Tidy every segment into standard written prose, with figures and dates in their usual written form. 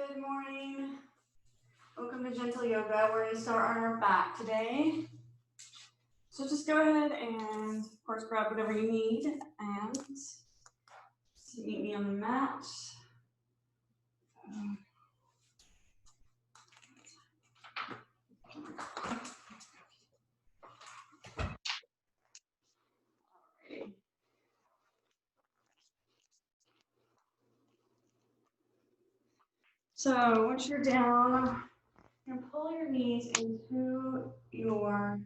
Good morning. Welcome to Gentle Yoga. We're going to start on our back today. So just go ahead and, of course, grab whatever you need and meet me on the mat. So once you're down, you're going to pull your knees into your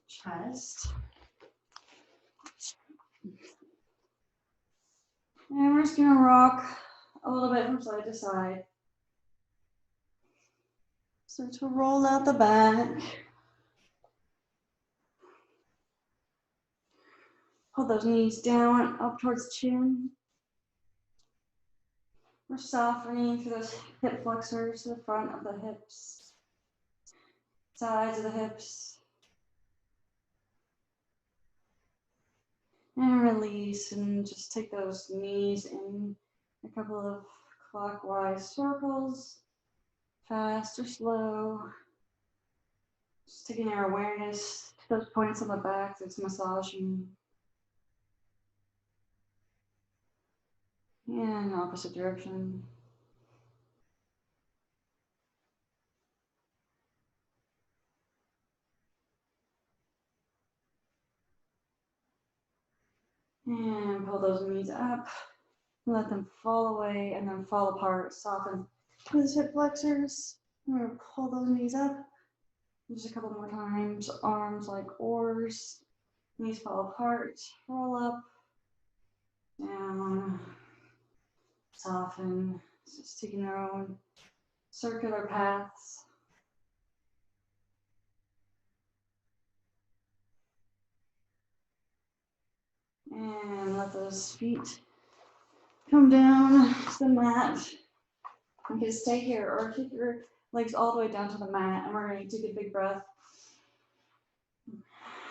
chest. And we're just going to rock a little bit from side to side. Start to roll out the back. Pull those knees down, up towards the chin. We're softening through those hip flexors to the front of the hips, sides of the hips. And release, and just take those knees in a couple of clockwise circles, fast or slow. Just taking our awareness to those points on the back that's massaging. And opposite direction. And pull those knees up. Let them fall away and then fall apart. Soften those hip flexors. We're going to pull those knees up. Just a couple more times. Arms like oars. Knees fall apart. Roll up. Down. Soften. Just taking their own circular paths. And let those feet come down to the mat. You can stay here or take your legs all the way down to the mat, and we're going to take a big breath.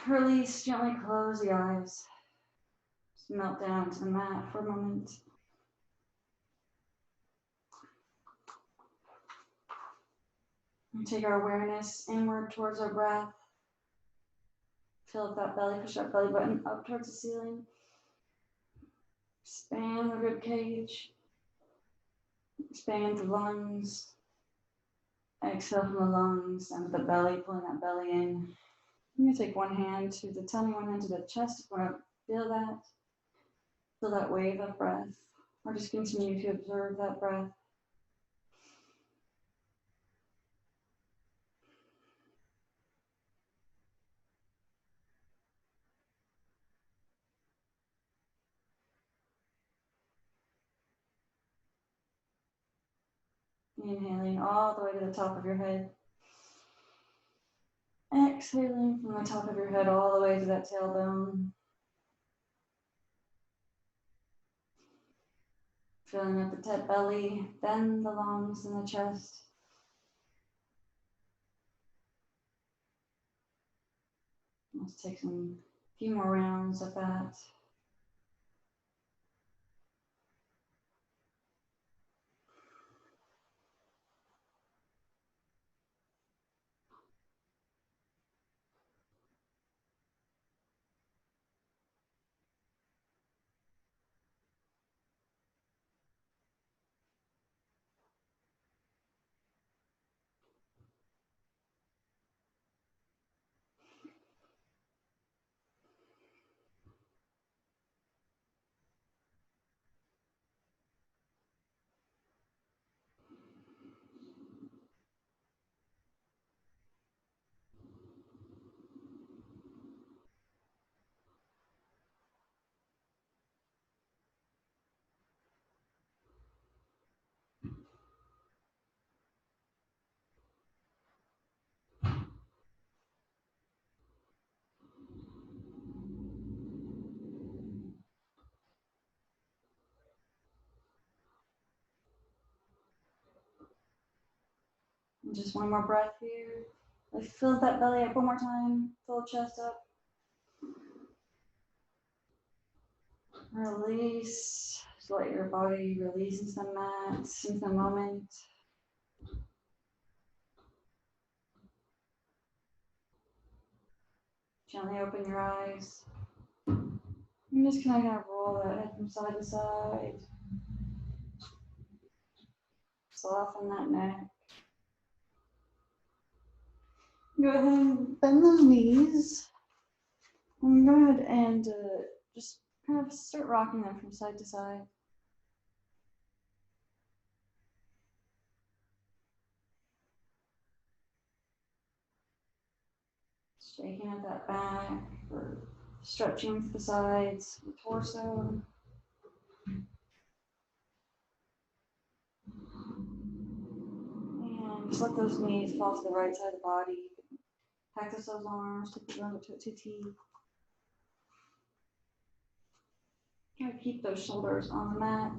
Release, gently close the eyes. Just melt down to the mat for a moment. And take our awareness inward towards our breath. Fill up that belly, push that belly button up towards the ceiling. Expand the rib cage. Expand the lungs. Exhale from the lungs down to the belly, pulling that belly in. I'm going to take one hand to the tummy, one hand to the chest. If you want to feel that wave of breath, or just continue to observe that breath. Inhaling all the way to the top of your head. Exhaling from the top of your head all the way to that tailbone. Filling up the belly, then the lungs and the chest. Let's take a few more rounds of that. And just one more breath here. Let's fill that belly up one more time. Fill the chest up. Release. Just let your body release into the mat, into the moment. Gently open your eyes. I'm just gonna roll that head from side to side. Soften that neck. Go ahead and bend those knees. And go ahead and just kind of start rocking them from side to side. Shaking at that back, or stretching to the sides, the torso. And just let those knees fall to the right side of the body. Cactus those arms, take the lumbar to T. Try to keep those shoulders on the mat.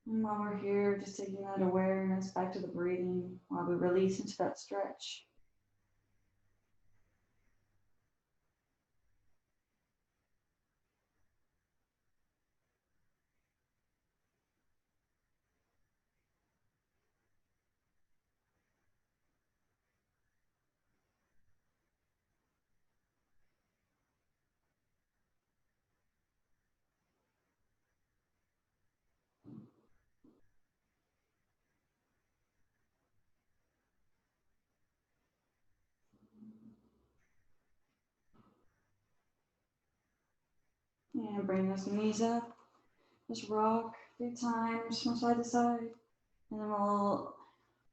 And while we're here, just taking that awareness back to the breathing while we release into that stretch. And bring those knees up. Just rock 3 times from side to side. And then we'll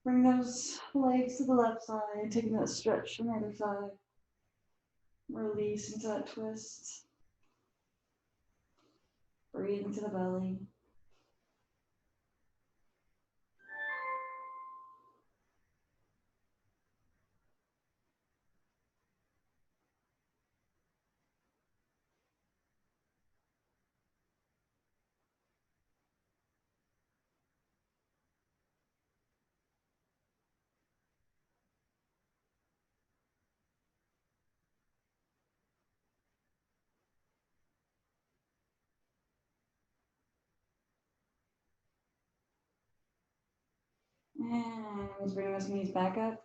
bring those legs to the left side, taking that stretch from the other side. Release into that twist. Breathe into the belly. And let's bring those knees back up.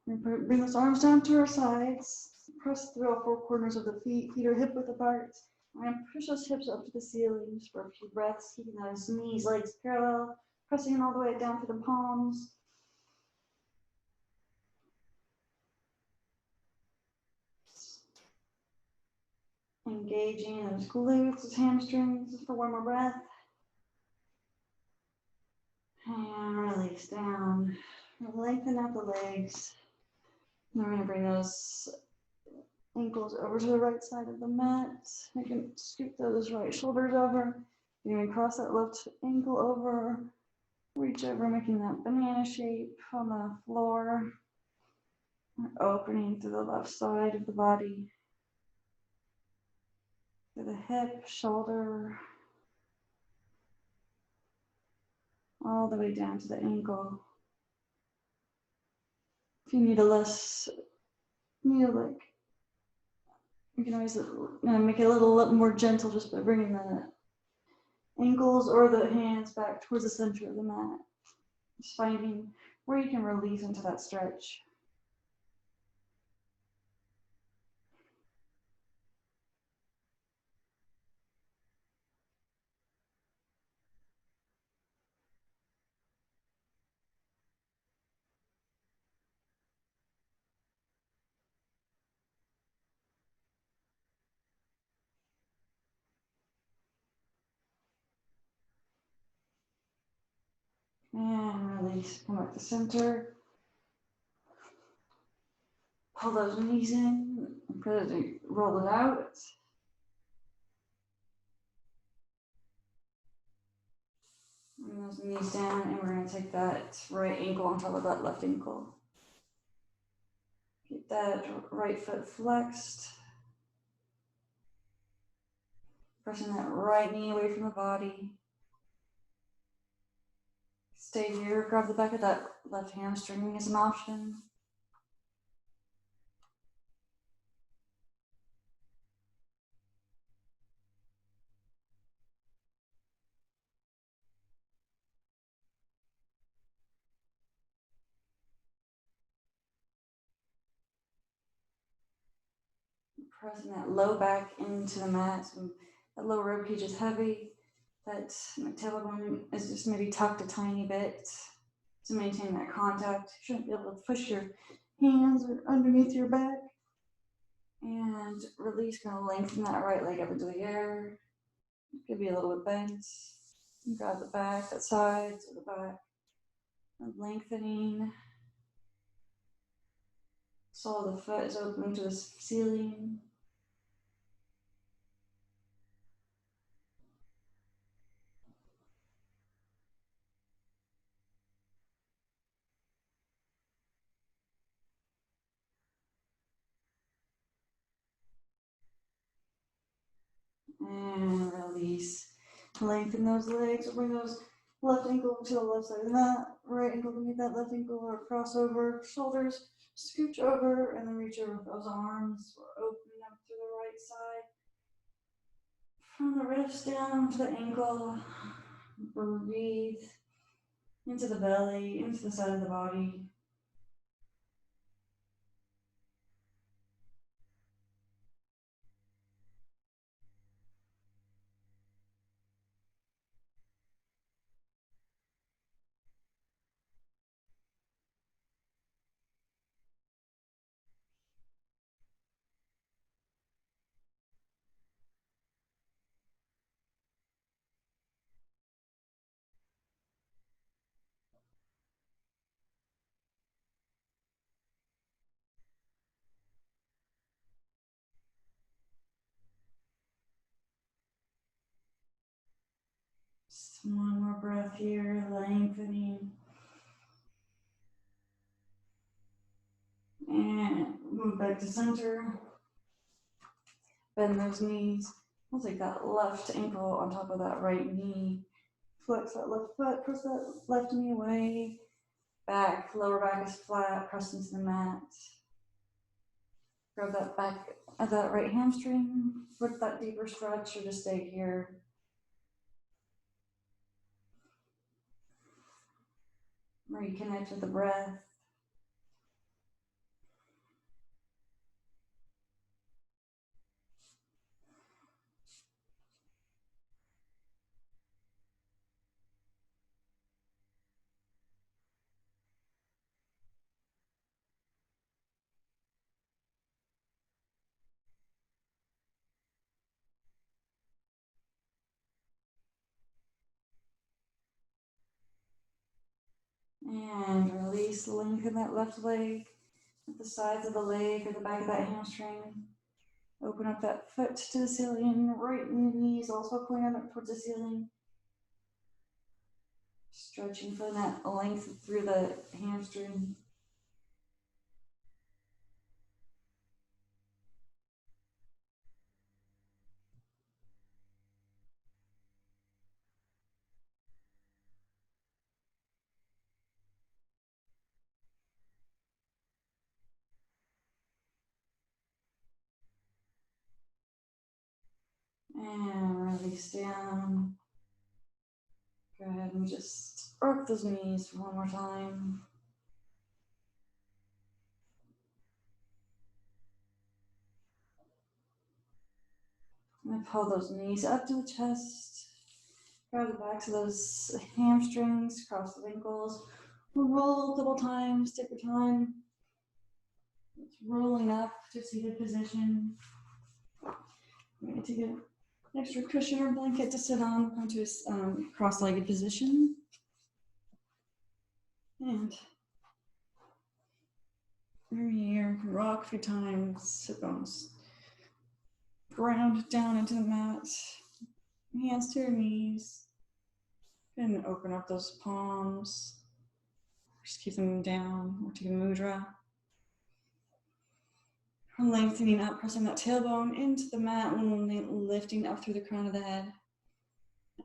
And bring those arms down to our sides. Press through all 4 corners of the feet. Feet are hip width apart. We're going to push those hips up to the ceiling just for a few breaths, keeping those knees, legs parallel, pressing all the way down to the palms. Engaging those glutes, those hamstrings, just for one more breath. And release down. Lengthen out the legs. And we're going to bring those ankles over to the right side of the mat. You can scoop those right shoulders over. You can cross that left ankle over. Reach over, making that banana shape on the floor. Opening to the left side of the body. To the hip, shoulder. All the way down to the ankle. If you need you can always make it a little more gentle just by bringing the ankles or the hands back towards the center of the mat. Just finding where you can release into that stretch. And release, come back to center. Pull those knees in, roll it out. Bring those knees down, and we're going to take that right ankle on top of that left ankle. Keep that right foot flexed. Pressing that right knee away from the body. Stay here, grab the back of that left hamstring as an option. Pressing that low back into the mat. So that lower rib cage is heavy. That tailbone is just maybe tucked a tiny bit to maintain that contact. You shouldn't be able to push your hands underneath your back. And release, kind of lengthen that right leg up into the air. Could be a little bit bent. Grab the back, that side to the back. And lengthening. Sole of the foot is opening to the ceiling. And release. Lengthen those legs, or bring those left ankle to the left side of the mat, right ankle to meet that left ankle, or cross over, shoulders, scooch over, and then reach over with those arms. We're opening up to the right side. From the wrist down to the ankle, breathe into the belly, into the side of the body. Just one more breath here, lengthening. And move back to center. Bend those knees. We'll take that left ankle on top of that right knee. Flex that left foot, press that left knee away. Back, lower back is flat, press into the mat. Grab that back of that right hamstring. With that deeper stretch, or just stay here. Reconnect with the breath. And release, lengthen that left leg at the sides of the leg or the back of that hamstring. Open up that foot to the ceiling, right knees also pointing up towards the ceiling. Stretching for that length through the hamstring. And release down. Go ahead and just arc those knees one more time. And pull those knees up to the chest. Grab the backs of those hamstrings, cross the ankles. We'll roll a couple times, take your time. It's rolling up to seated position. We're going to take an extra cushion or blanket to sit on, onto a cross-legged position. And from here, rock a few times, sit bones. Ground down into the mat, hands to your knees. And open up those palms. Just keep them down. We'll take a mudra. Lengthening up, pressing that tailbone into the mat, and lifting up through the crown of the head.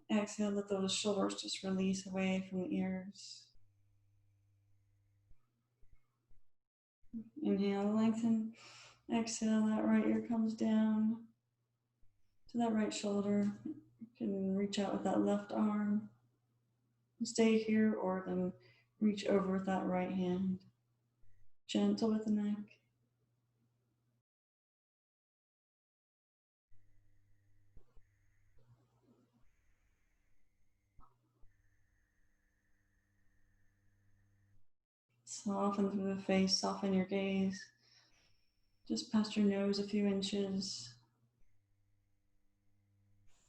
Exhale, let those shoulders just release away from the ears. Inhale, lengthen. Exhale, that right ear comes down to that right shoulder. You can reach out with that left arm. Stay here, or then reach over with that right hand. Gentle with the neck. Soften through the face, soften your gaze. Just past your nose a few inches.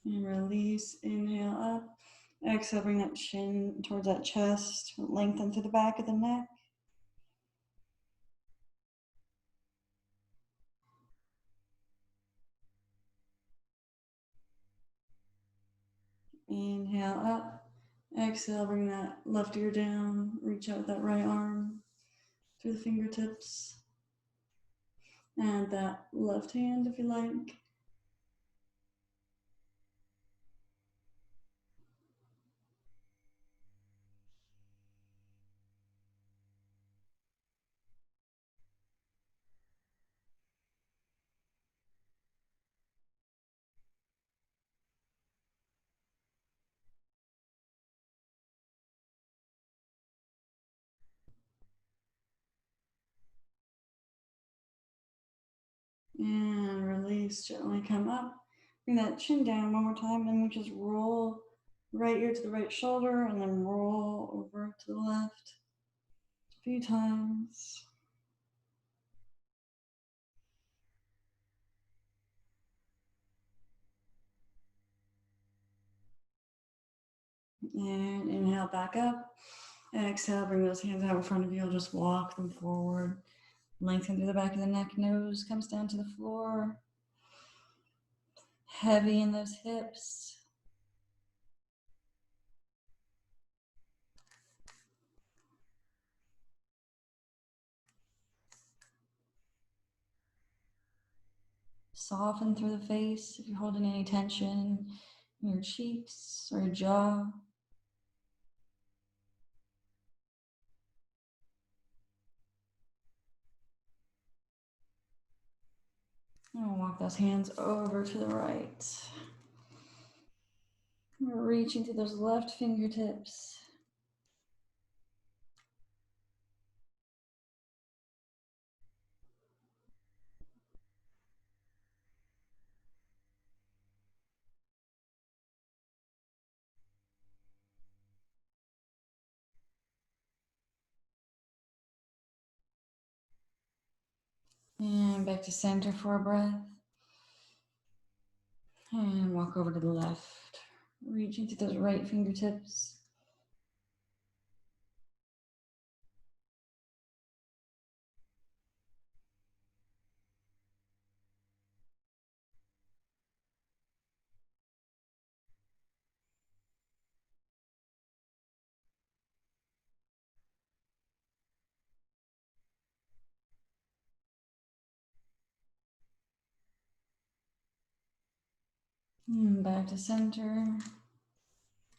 And release, inhale up. Exhale, bring that chin towards that chest. Lengthen through the back of the neck. Inhale up. Exhale, bring that left ear down. Reach out with that right arm through the fingertips. And that left hand if you like. And release, gently come up. Bring that chin down one more time, and we just roll right ear to the right shoulder, and then roll over to the left a few times. And inhale back up. Exhale, bring those hands out in front of you. You'll just walk them forward. Lengthen through the back of the neck, nose comes down to the floor. Heavy in those hips. Soften through the face if you're holding any tension in your cheeks or your jaw. And we'll walk those hands over to the right. We're reaching to those left fingertips. And back to center for a breath. And walk over to the left. Reaching to those right fingertips. And back to center.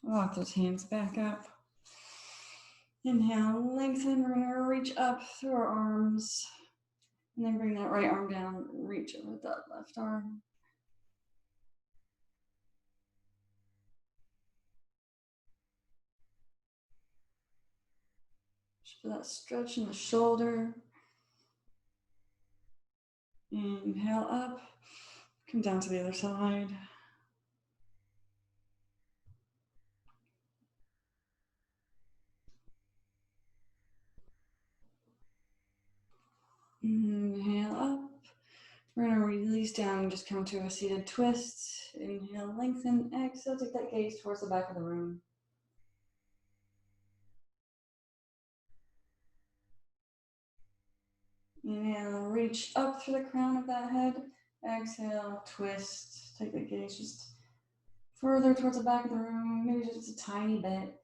Walk those hands back up. Inhale, lengthen. We're going to reach up through our arms. And then bring that right arm down. Reach over with that left arm. Just feel that stretch in the shoulder. Inhale up. Come down to the other side. Inhale up. We're going to release down and just come to a seated twist. Inhale, lengthen. Exhale, take that gaze towards the back of the room. Inhale, reach up through the crown of that head. Exhale, twist. Take the gaze just further towards the back of the room, maybe just a tiny bit.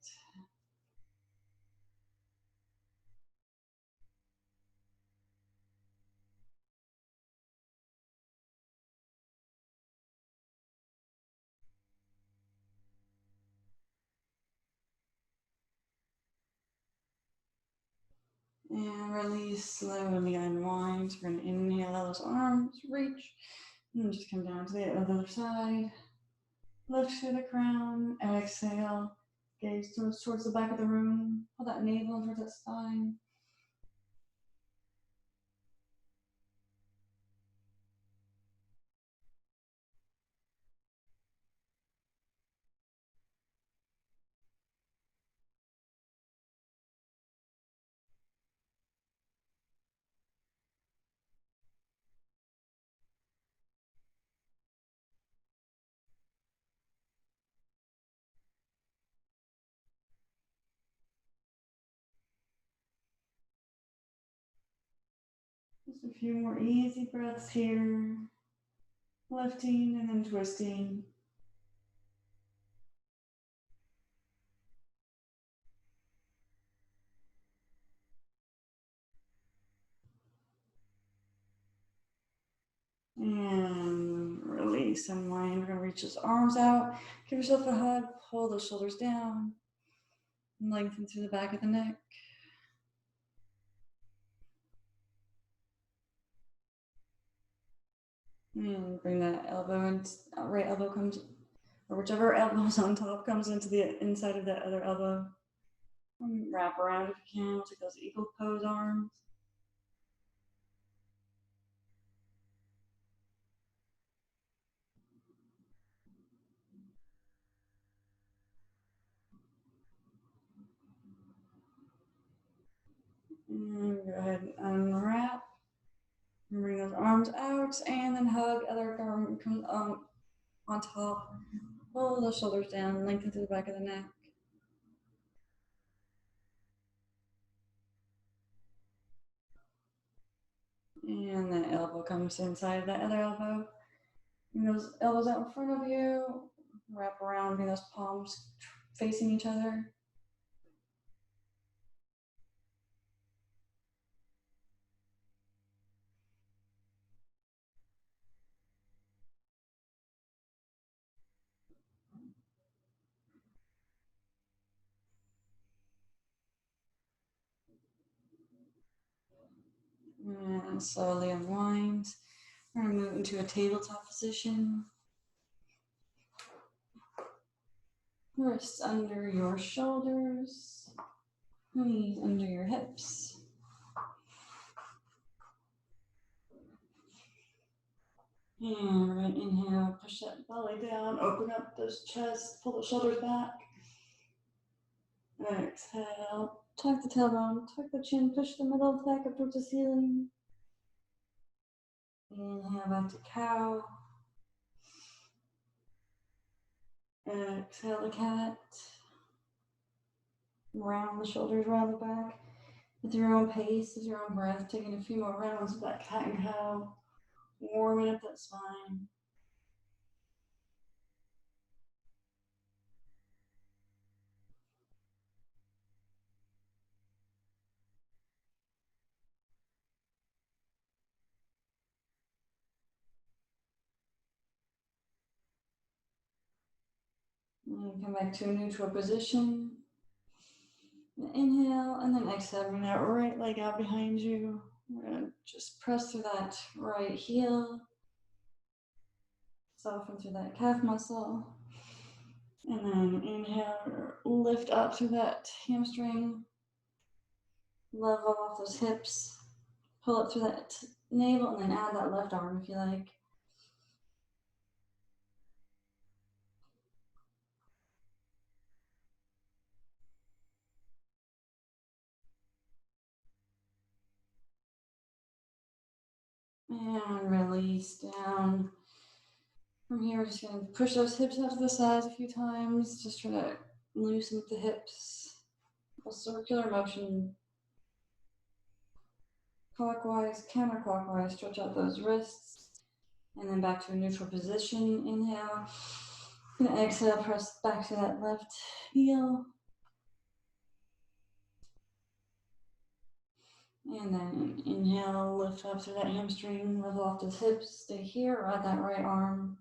And release, slowly unwind. We're going to inhale those arms, reach, and then just come down to the other side. Lift through the crown, exhale, gaze towards the back of the room. Pull that navel towards that spine. Just a few more easy breaths here. Lifting and then twisting. And release, unwind. We're gonna reach those arms out. Give yourself a hug. Pull those shoulders down. Lengthen through the back of the neck. And bring that elbow in. Right elbow comes, or whichever elbow's on top comes into the inside of that other elbow. And wrap around if you can. We'll take those eagle pose arms. And go ahead and unwrap. And bring those arms out, and then hug. Other arm comes on top. Pull those shoulders down. Lengthen through the back of the neck. And that elbow comes inside that other elbow. Bring those elbows out in front of you. Wrap around, bring those palms facing each other. And slowly unwind. We're going to move into a tabletop position. Wrists under your shoulders. Knees under your hips. And we're going to inhale, push that belly down, open up those chests, pull the shoulders back. Exhale, tuck the tailbone, tuck the chin, push the middle back up towards the ceiling. Inhale back to cow. Exhale to cat. Round the shoulders, round the back. With your own pace, with your own breath, taking a few more rounds of that cat and cow. Warming up that spine. And come back to a neutral position. Inhale, and then exhale, bring that right leg out behind you. We're going to just press through that right heel. Soften through that calf muscle. And then inhale, lift up through that hamstring. Level off those hips. Pull up through that navel, and then add that left arm if you like. And release down. From here, we're just going to push those hips out to the sides a few times. Just try to loosen up the hips. A circular motion. Clockwise, counterclockwise. Stretch out those wrists. And then back to a neutral position. Inhale. And exhale, press back to that left heel. And then inhale, lift up through that hamstring, level off those hips. Stay here, or add that right arm.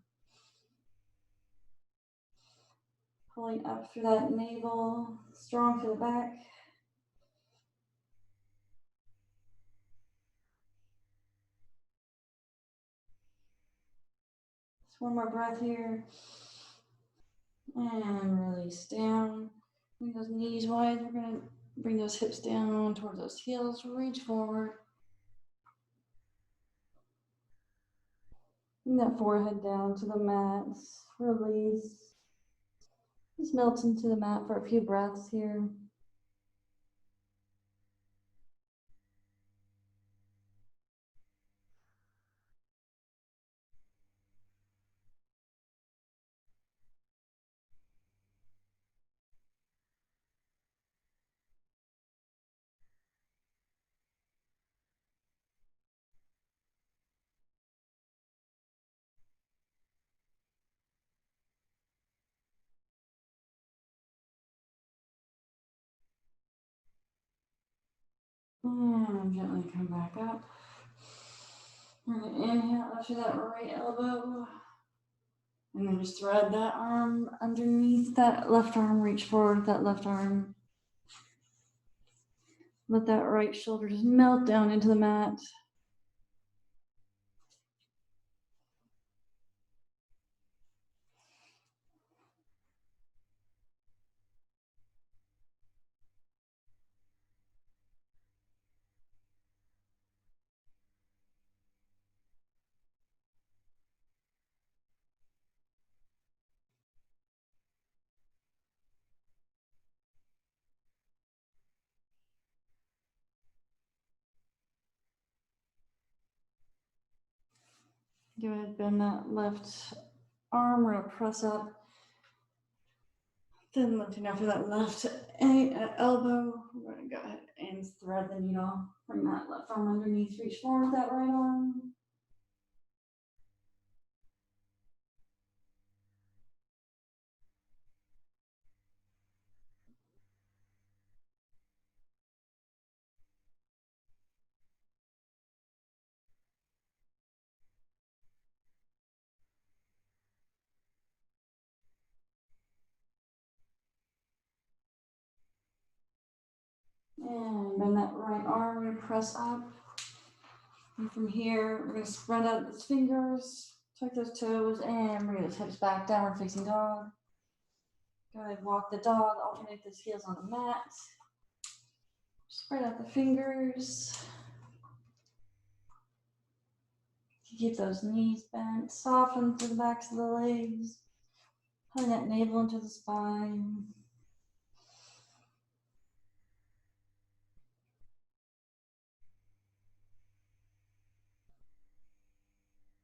Pulling up through that navel, strong through the back. Just one more breath here. And release down. Bring those knees wide. We're going to bring those hips down towards those heels. Reach forward. Bring that forehead down to the mat. Release. Just melt into the mat for a few breaths here. And gently come back up. We're gonna inhale up to that right elbow. And then just thread that arm underneath that left arm, reach forward with that left arm. Let that right shoulder just melt down into the mat. Go ahead, bend that left arm. We're gonna press up. Then lifting after that left elbow. We're gonna go ahead and thread the needle. Bring that left arm underneath. Reach forward with that right arm. And bend that right arm. We're gonna press up. And from here, we're gonna spread out those fingers, tuck those toes, and bring those hips back, downward facing dog. Go ahead, walk the dog, alternate those heels on the mat. Spread out the fingers. Keep those knees bent, soften through the backs of the legs. Pulling that navel into the spine.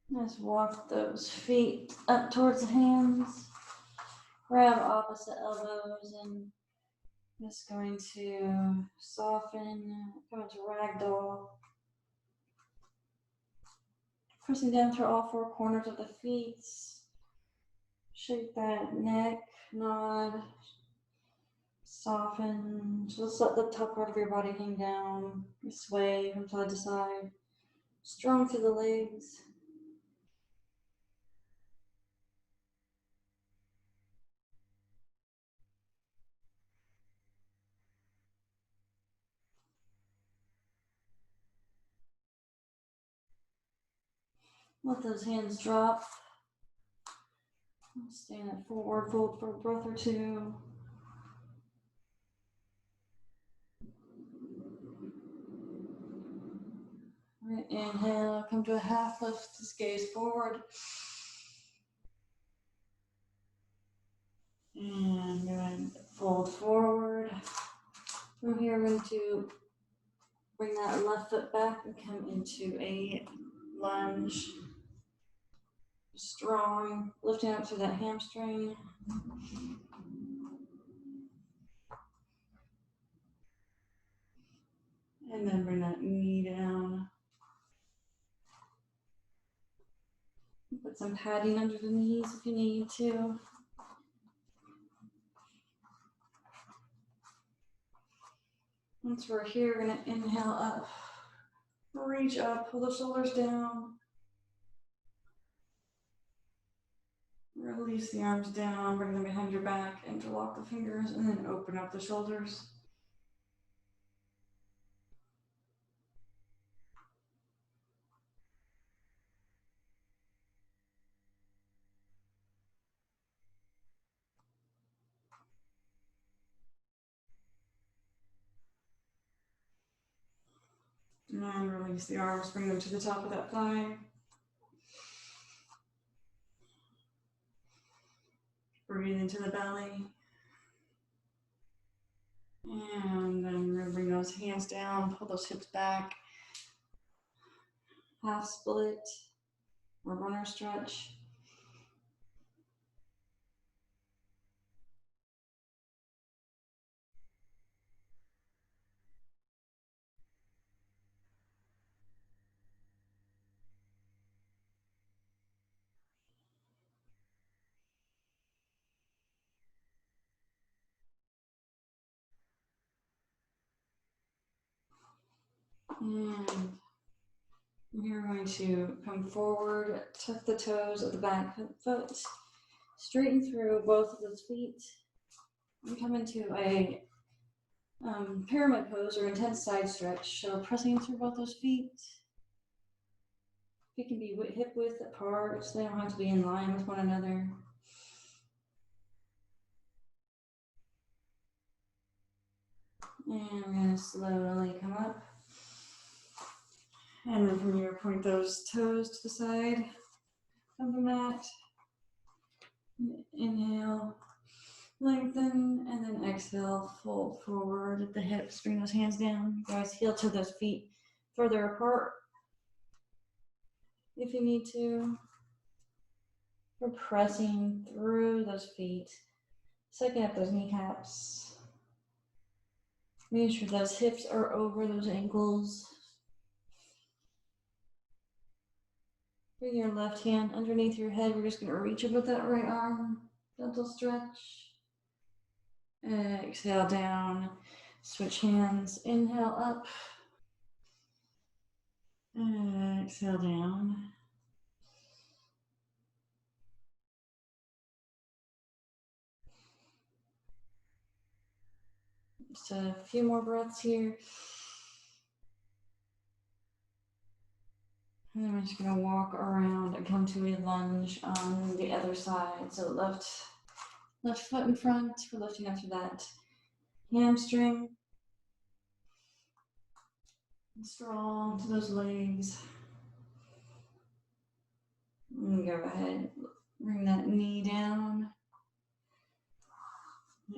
Just walk those feet up towards the hands. Grab opposite elbows and just going to soften, come into ragdoll. Pressing down through all four corners of the feet. Shake that neck, nod, soften. Just let the top part of your body hang down. You sway from side to side. Strong through the legs. Let those hands drop. Stand it forward, fold for a breath or two. Right, inhale, come to a half lift, just gaze forward. And go ahead and fold forward. From here, we're going to bring that left foot back and come into a lunge. Strong, lifting up through that hamstring. And then bring that knee down. Put some padding under the knees if you need to. Once we're here, we're going to inhale up. Reach up, pull the shoulders down. Release the arms down, bring them behind your back, interlock the fingers, and then open up the shoulders. And release the arms, bring them to the top of that thigh. Breathe into the belly. And then we're gonna bring those hands down, pull those hips back. Half split or runner stretch. And you're going to come forward, tuck the toes of the back foot, straighten through both of those feet, and come into a pyramid pose or intense side stretch. So pressing through both those feet. Feet can be hip width apart, so they don't have to be in line with one another. And we're going to slowly come up. And then from here, point those toes to the side of the mat. Inhale, lengthen, and then exhale, fold forward at the hips. Bring those hands down. Guys, heel to those feet further apart if you need to. We're pressing through those feet, sucking up those kneecaps. Making sure those hips are over those ankles. Bring your left hand underneath your head. We're just going to reach up with that right arm. Gentle stretch. Exhale down. Switch hands. Inhale up. Exhale down. Just a few more breaths here. And then we're just going to walk around and come to a lunge on the other side. So left foot in front. We're lifting up through that hamstring. Strong to those legs. And go ahead, bring that knee down.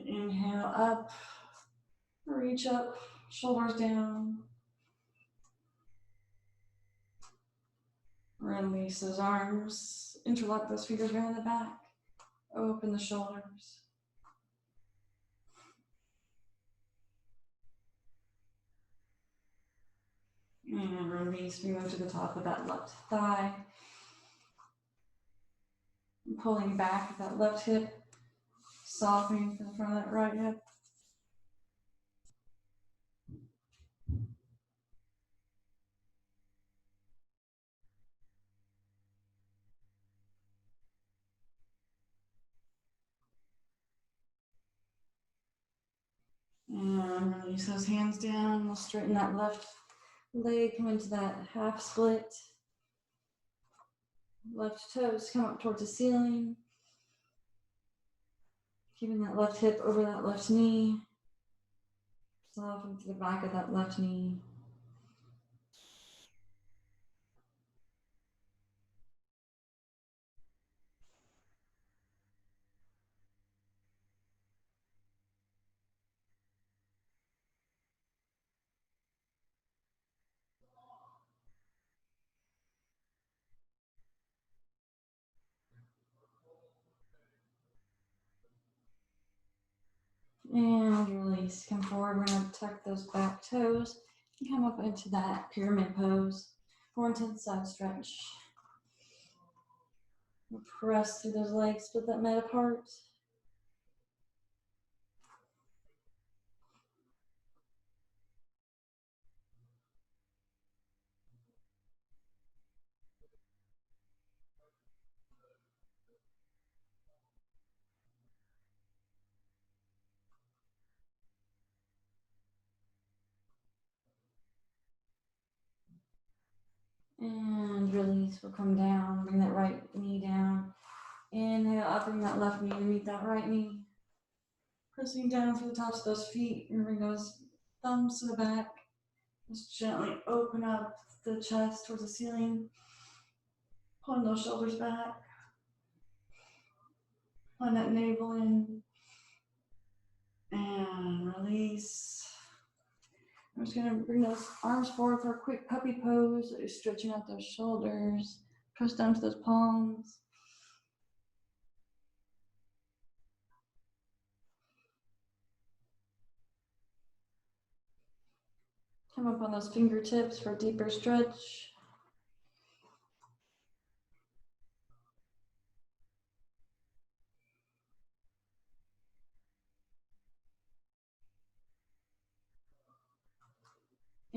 Inhale up, reach up, shoulders down. Release those arms, interlock those fingers behind the back, open the shoulders. And release, we move to the top of that left thigh. Pulling back with that left hip, softening from the front of that right hip. And release those hands down. We'll straighten that left leg, come into that half split. Left toes come up towards the ceiling. Keeping that left hip over that left knee. Soften to the back of that left knee. And release. Come forward. We're going to tuck those back toes and come up into that pyramid pose. More intense side stretch. Press through those legs, split that mat apart. And release. We'll come down. Bring that right knee down. Inhale up. Bring that left knee to meet that right knee. Pressing down through the tops of those feet. And bring those thumbs to the back. Just gently open up the chest towards the ceiling. Pulling those shoulders back. Pulling that navel in. And release. I'm just going to bring those arms forward for a quick puppy pose. You're stretching out those shoulders. Press down to those palms. Come up on those fingertips for a deeper stretch.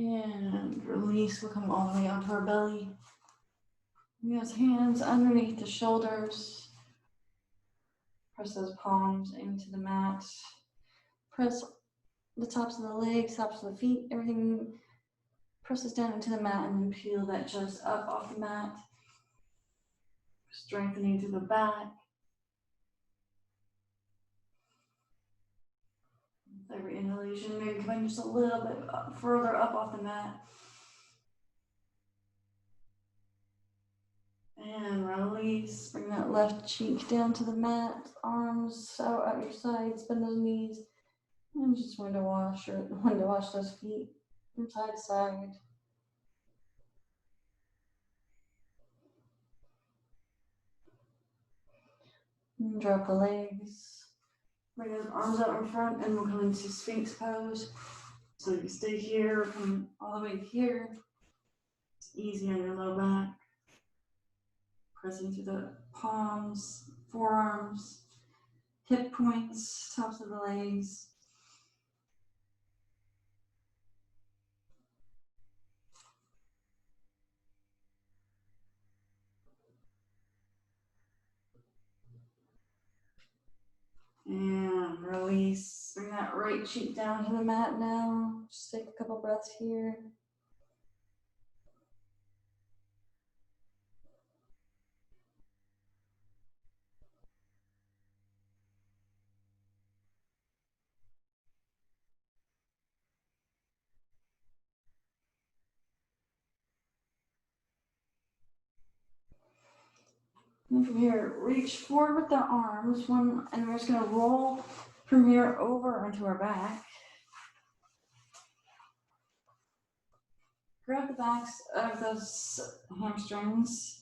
And release, we'll come all the way onto our belly. Bring those hands underneath the shoulders. Press those palms into the mat. Press the tops of the legs, tops of the feet, everything presses down into the mat, and then peel that chest up off the mat. Strengthening through the back. Every inhalation, maybe coming just a little bit further up off the mat. And release. Bring that left cheek down to the mat. Arms out at your sides. Bend those knees. And just window wash those feet from side to side. And drop the legs. Bring those arms out in front, and we'll come into Sphinx pose. So you stay here, come all the way here. It's easy on your low back. Pressing through the palms, forearms, hip points, tops of the legs. And release. Bring that right cheek down to the mat now. Just take a couple breaths here. And from here, reach forward with the arms, and we're just gonna roll from here over onto our back. Grab the backs of those hamstrings.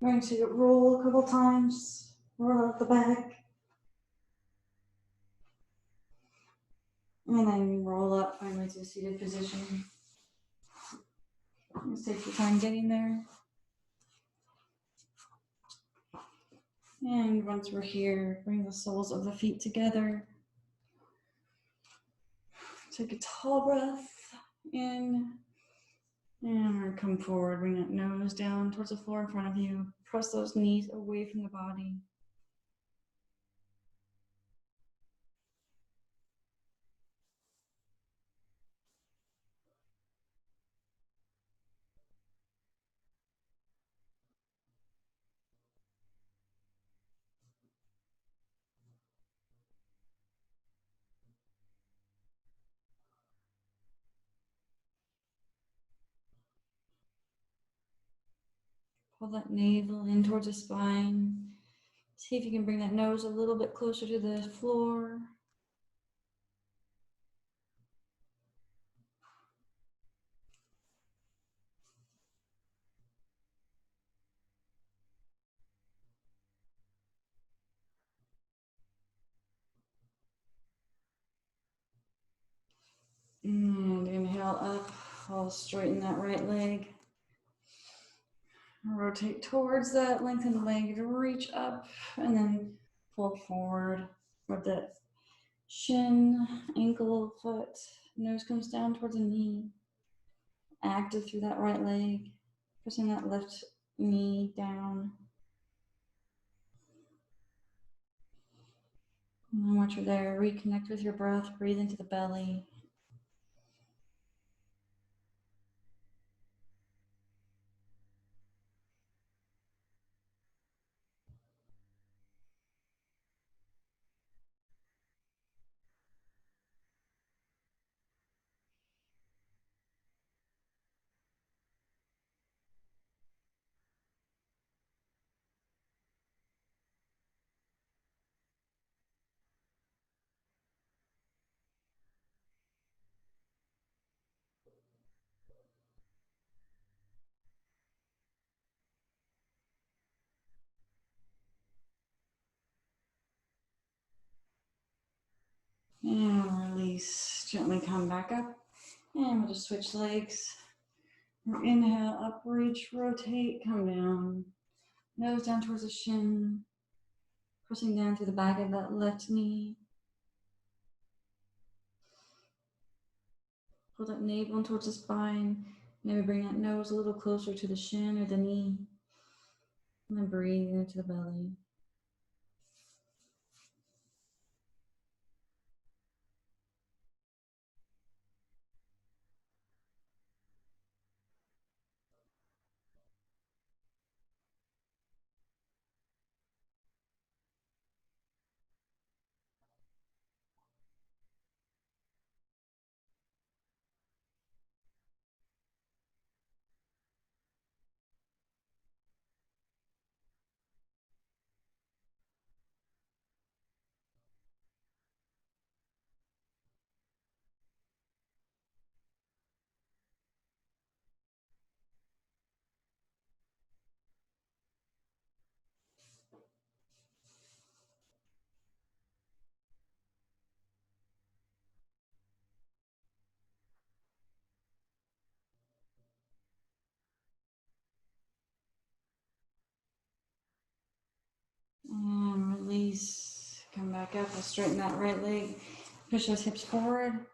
We're going to roll a couple times, roll out the back, and then roll up finally to a seated position. Just take your time getting there. And once we're here, bring the soles of the feet together. Take a tall breath in. And come forward, bring that nose down towards the floor in front of you. Press those knees away from the body. Pull that navel in towards the spine. See if you can bring that nose a little bit closer to the floor. And inhale up, I'll straighten that right leg. Rotate towards that lengthened leg to reach up, and then pull forward. Rub that shin, ankle, foot. Nose comes down towards the knee. Active through that right leg. Pressing that left knee down. And then once you're there, reconnect with your breath. Breathe into the belly. And release. Gently come back up. And we'll just switch legs. Inhale, up, reach, rotate, come down. Nose down towards the shin. Pressing down through the back of that left knee. Pull that navel in towards the spine. Maybe bring that nose a little closer to the shin or the knee. And then breathe into the belly. And release. Come back up. We'll straighten that right leg. Push those hips forward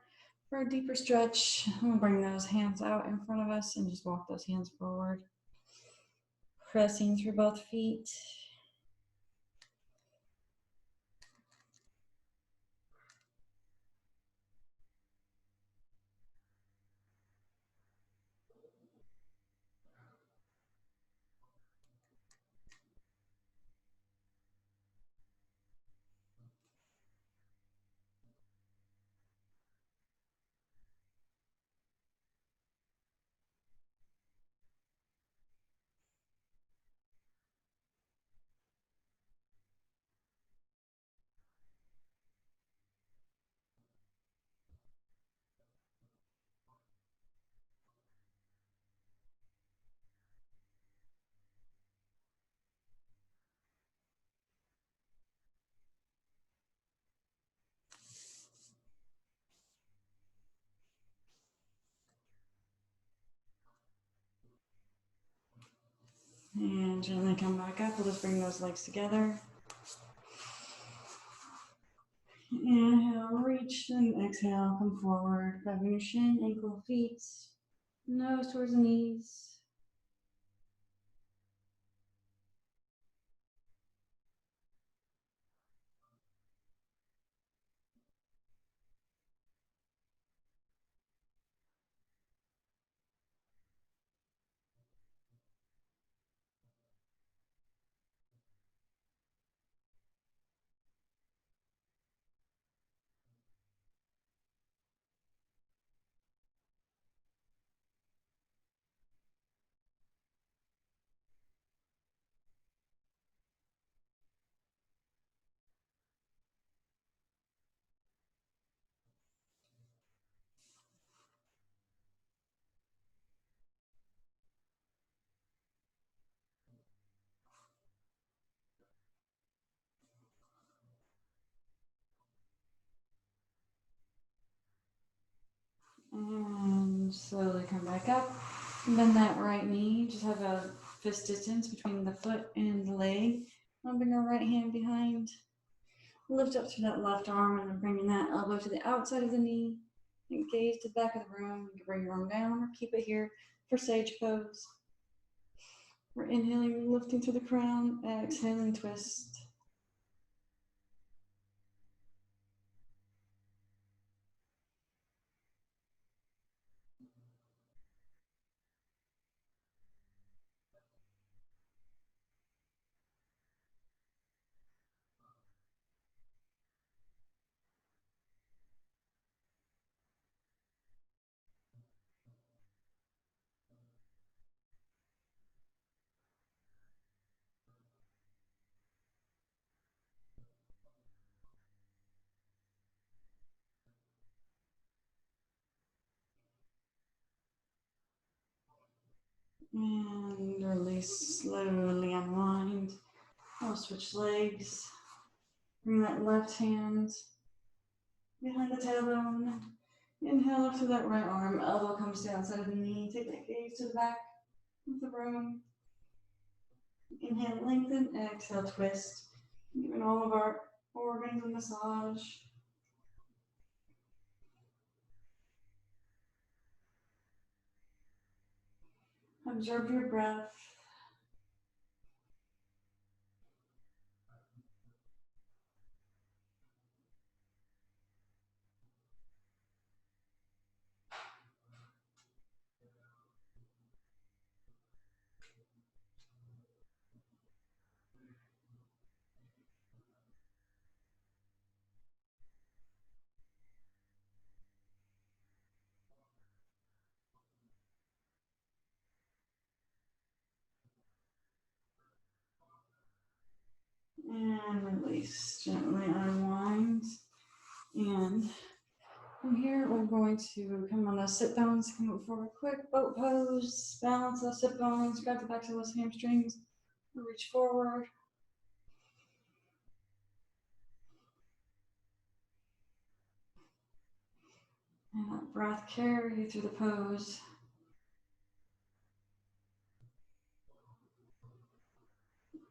for a deeper stretch. We'll bring those hands out in front of us and just walk those hands forward. Pressing through both feet. And gently come back up. We'll just bring those legs together. Inhale, reach, and exhale, come forward. Grabbing your shin, ankle, feet, nose towards the knees. And slowly come back up. Bend that right knee. Just have a fist distance between the foot and the leg. I'll bring our right hand behind. Lift up to that left arm and then bringing that elbow to the outside of the knee. And gaze to the back of the room. You can bring your arm down or keep it here for sage pose. We're inhaling, lifting through the crown. Exhaling, twist. And release, slowly unwind. I'll switch legs. Bring that left hand behind the tailbone. Inhale up through that right arm. Elbow comes down side of the knee. Take that gaze to the back of the room. Inhale, lengthen. Exhale, twist. Giving all of our organs a massage. Observe your breath. And release. Gently unwind. And from here, we're going to come on those sit bones, come forward quick, boat pose, balance those sit bones, grab the backs of those hamstrings, reach forward. And that breath carry you through the pose.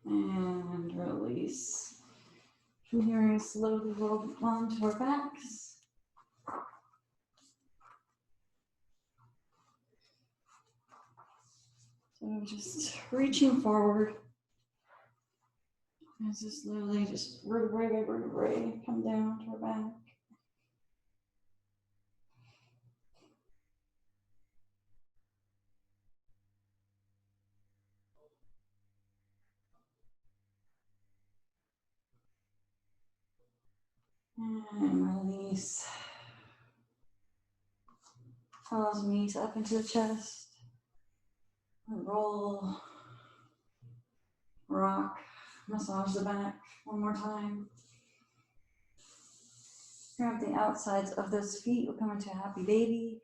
And release. From here, we slowly roll onto our backs. So just reaching forward. As just slowly, just vertebrae by vertebrae, come down to our back. And release. Follows knees up into the chest. Roll. Rock. Massage the back one more time. Grab the outsides of those feet. We'll come into a happy baby.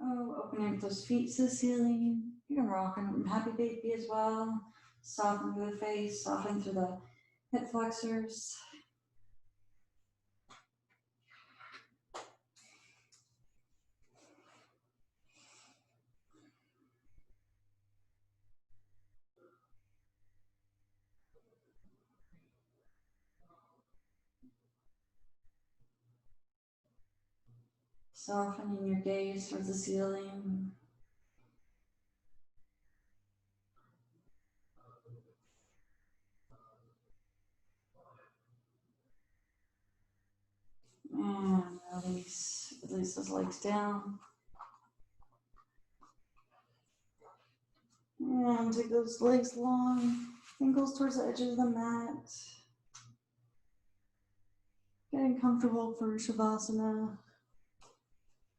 Oh, opening up those feet to the ceiling. You can rock a happy baby as well. Soften through the face, soften through the hip flexors. Softening your gaze towards the ceiling. And release. Release those legs down. And take those legs long. Ankles towards the edges of the mat. Getting comfortable for Shavasana.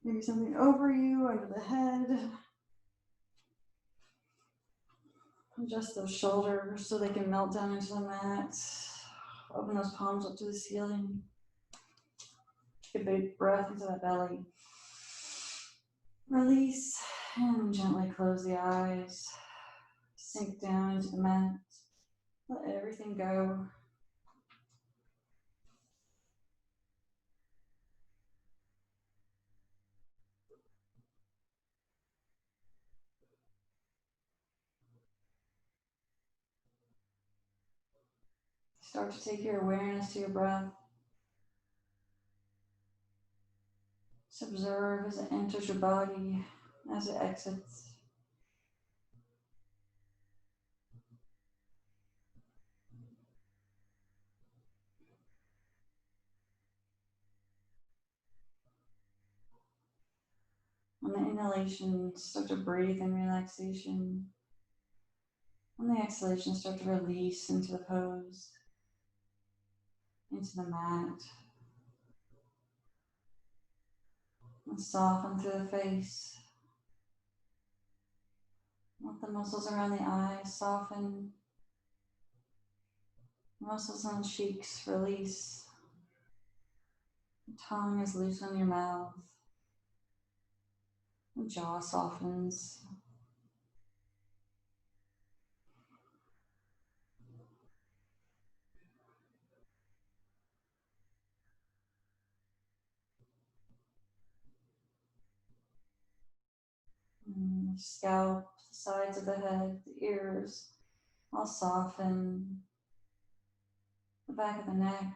Maybe something over you, under the head. Adjust those shoulders so they can melt down into the mat. Open those palms up to the ceiling. Take a big breath into that belly. Release and gently close the eyes. Sink down into the mat. Let everything go. Start to take your awareness to your breath. Just observe as it enters your body, as it exits. On the inhalation, start to breathe in relaxation. On the exhalation, start to release into the pose, into the mat. And soften through the face. Let the muscles around the eyes soften. Muscles on cheeks release. The tongue is loose on your mouth. The jaw softens. Scalp, the sides of the head, the ears, all soften. The back of the neck,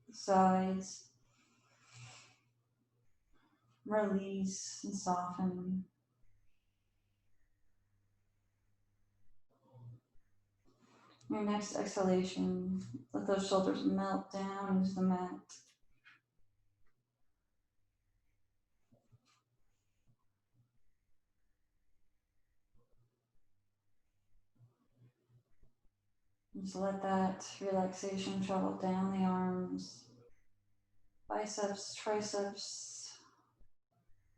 the sides, release and soften. Your next exhalation, let those shoulders melt down into the mat. Just let that relaxation travel down the arms, biceps, triceps,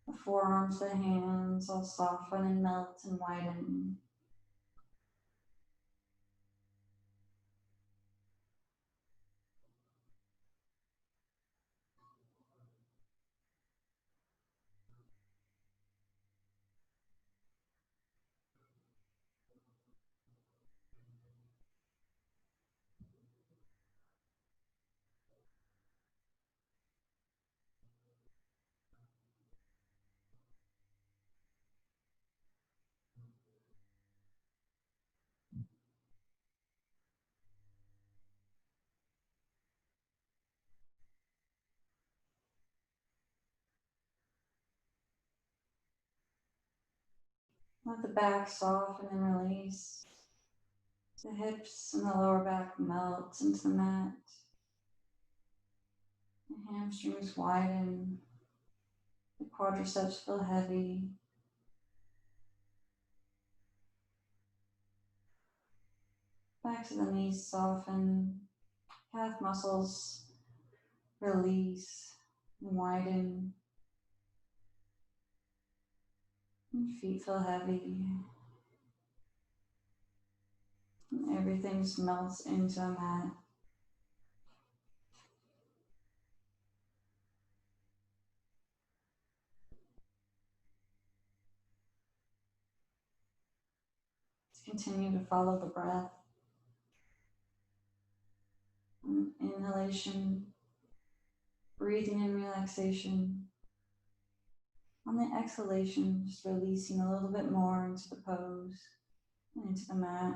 the forearms, the hands all soften and melt and widen. Let the back soften and release. The hips and the lower back melt into the mat. The hamstrings widen. The quadriceps feel heavy. Back to the knees soften. Calf muscles release and widen. And feet feel heavy. And everything melts into a mat. Let's continue to follow the breath. Inhalation, breathing in relaxation. On the exhalation, just releasing a little bit more into the pose and into the mat.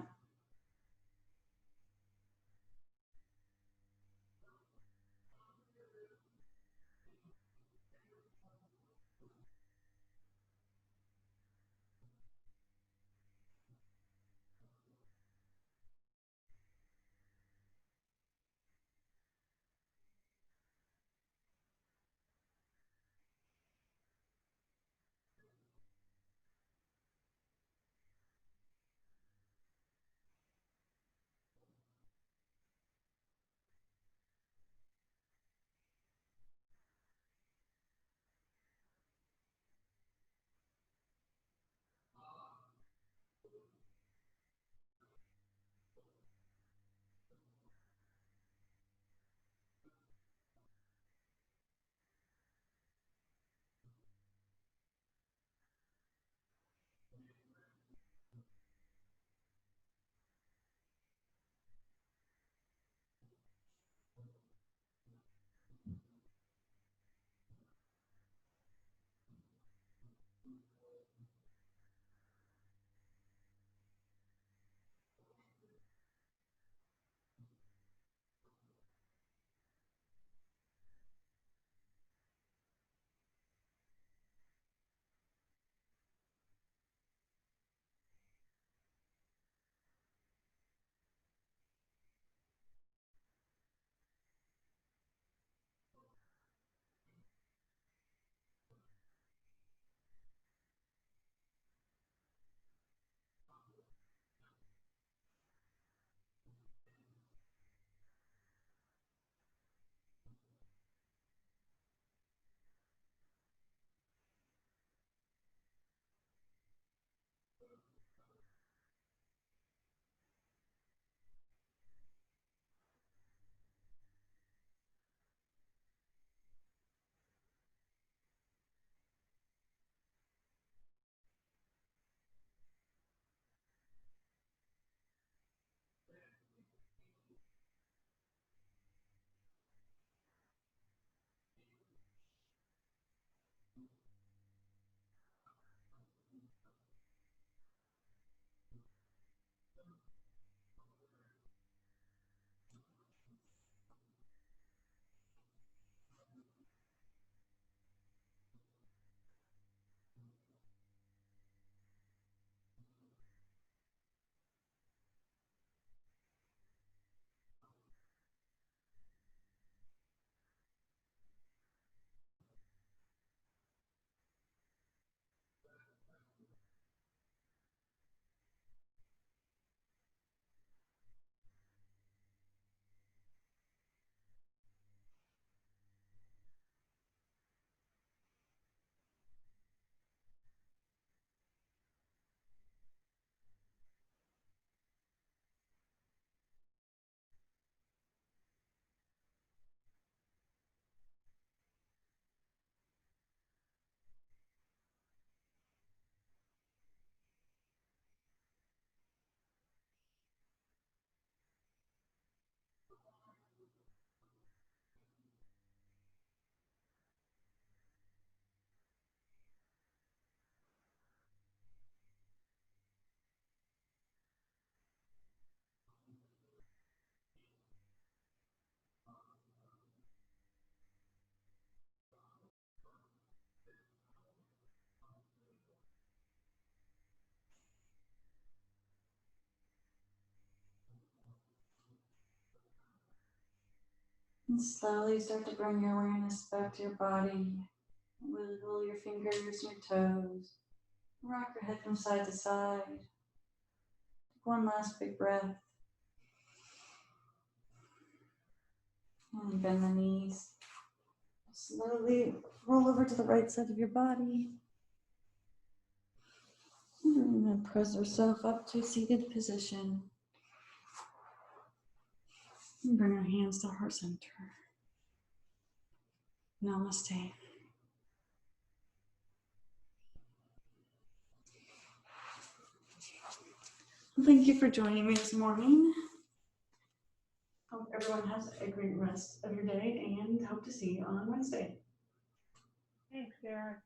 And slowly start to bring your awareness back to your body. Wiggle your fingers and your toes. Rock your head from side to side. Take one last big breath. And bend the knees. Slowly roll over to the right side of your body. And then press yourself up to a seated position. And bring your hands to heart center. Namaste. Thank you for joining me this morning. Hope everyone has a great rest of your day and hope to see you on Wednesday. Thanks, Sarah.